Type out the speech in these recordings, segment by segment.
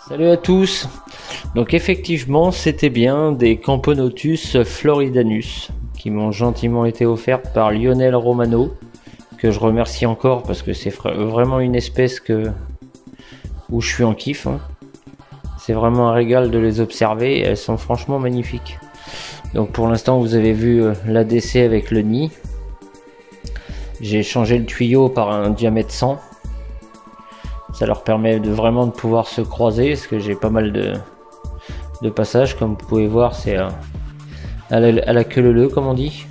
Salut à tous. Donc effectivement c'était bien des Camponotus floridanus qui m'ont gentiment été offertes par Lionel Romano, que je remercie encore parce que c'est vraiment une espèce où je suis en kiff, hein. C'est vraiment un régal de les observer, elles sont franchement magnifiques. Donc pour l'instant vous avez vu l'ADC avec le nid. J'ai changé le tuyau par un diamètre 100. Ça leur permet vraiment de pouvoir se croiser, parce que j'ai pas mal de passages, comme vous pouvez voir, c'est à la queue leu comme on dit.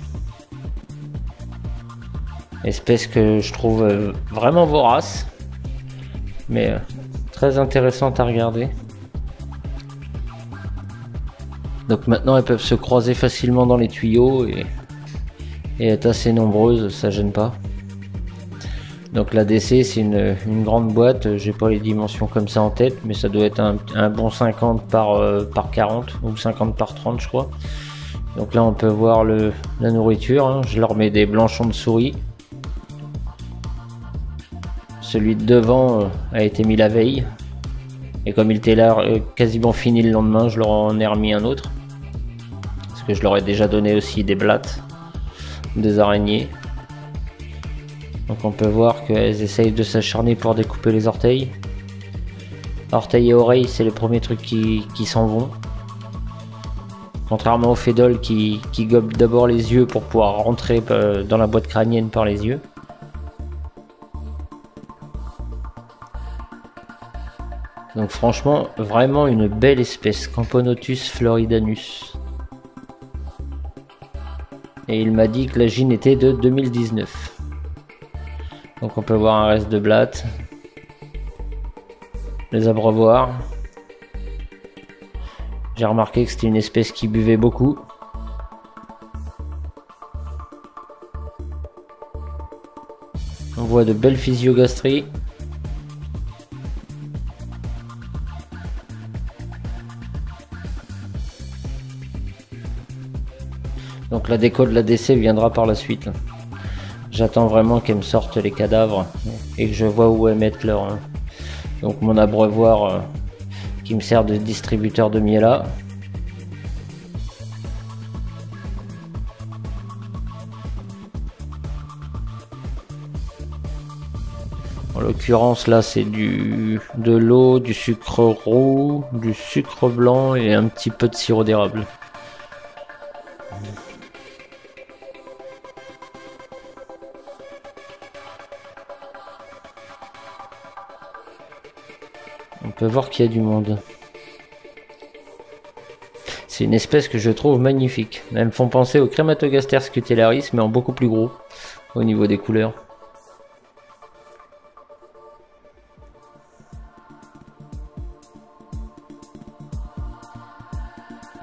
Espèce que je trouve vraiment vorace, mais très intéressante à regarder. Donc maintenant elles peuvent se croiser facilement dans les tuyaux et être assez nombreuses, ça gêne pas. Donc la DC c'est une grande boîte, j'ai pas les dimensions comme ça en tête, mais ça doit être un bon 50 par 40 ou 50 par 30 je crois. Donc là on peut voir la nourriture, hein. Je leur mets des blanchons de souris. Celui de devant a été mis la veille, et comme il était là quasiment fini le lendemain, je leur en ai remis un autre. Parce que je leur ai déjà donné aussi des blattes, des araignées. Donc on peut voir qu'elles essayent de s'acharner pour découper les orteils. Orteils et oreilles, c'est les premiers trucs qui s'en vont. Contrairement aux fédoles qui gobent d'abord les yeux pour pouvoir rentrer dans la boîte crânienne par les yeux. Donc franchement, vraiment une belle espèce, Camponotus floridanus. Et il m'a dit que la gine était de 2019. Donc on peut voir un reste de blattes, les abreuvoirs. J'ai remarqué que c'était une espèce qui buvait beaucoup. On voit de belles physiogastries. Donc la déco de la DC viendra par la suite. J'attends vraiment qu'elles me sortent les cadavres et que je vois où elles mettent leur... Donc mon abreuvoir qui me sert de distributeur de miela. En l'occurrence là c'est de l'eau, du sucre roux, du sucre blanc et un petit peu de sirop d'érable. On peut voir qu'il y a du monde. C'est une espèce que je trouve magnifique. Elles me font penser au Crematogaster scutellaris, mais en beaucoup plus gros au niveau des couleurs.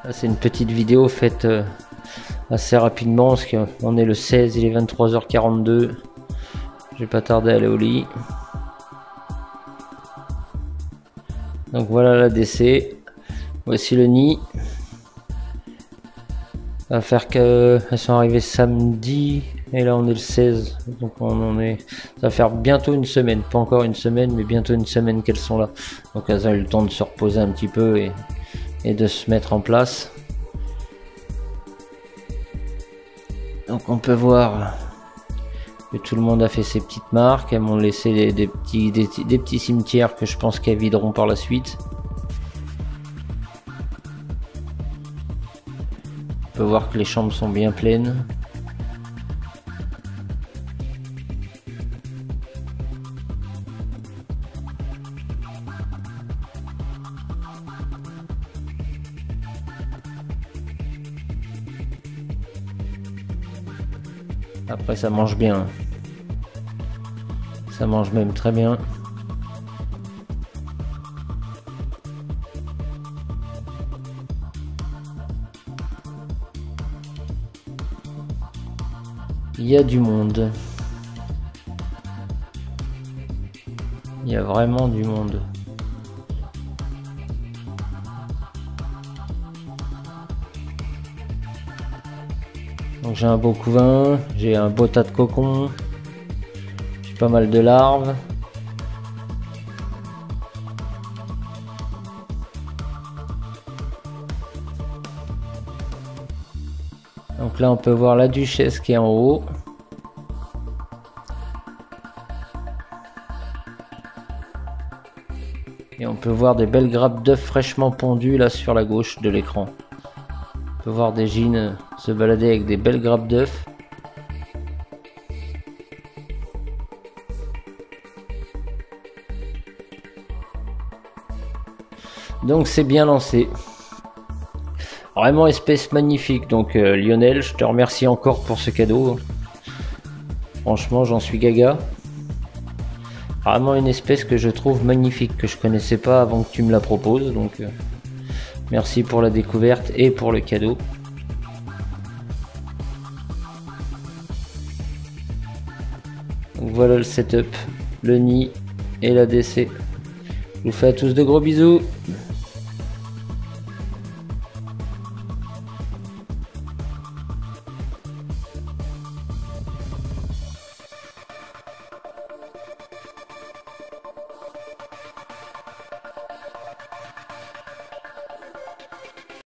Là, c'est une petite vidéo faite assez rapidement, parce qu'on est le 16, il est 23h42. J'ai pas tardé à aller au lit. Donc voilà la DC, voici le nid. Ça va faire qu'elles sont arrivées samedi et là on est le 16, donc ça va faire bientôt une semaine, pas encore une semaine mais bientôt une semaine qu'elles sont là. Donc elles ont eu le temps de se reposer un petit peu et de se mettre en place. Donc on peut voir que tout le monde a fait ses petites marques, elles m'ont laissé des petits cimetières que je pense qu'elles videront par la suite. On peut voir que les chambres sont bien pleines. Après ça mange bien. Ça mange même très bien. Il y a du monde. Il y a vraiment du monde. Donc j'ai un beau couvain, j'ai un beau tas de cocons, j'ai pas mal de larves. Donc là on peut voir la duchesse qui est en haut. Et on peut voir des belles grappes d'œufs fraîchement pondues là sur la gauche de l'écran. On peut voir des gines se balader avec des belles grappes d'œufs. Donc c'est bien lancé. Vraiment espèce magnifique. Donc Lionel, je te remercie encore pour ce cadeau. Franchement, j'en suis gaga. Vraiment une espèce que je trouve magnifique, que je connaissais pas avant que tu me la proposes. Donc merci pour la découverte et pour le cadeau. Donc voilà le setup, le nid et la DC. Je vous fais à tous de gros bisous.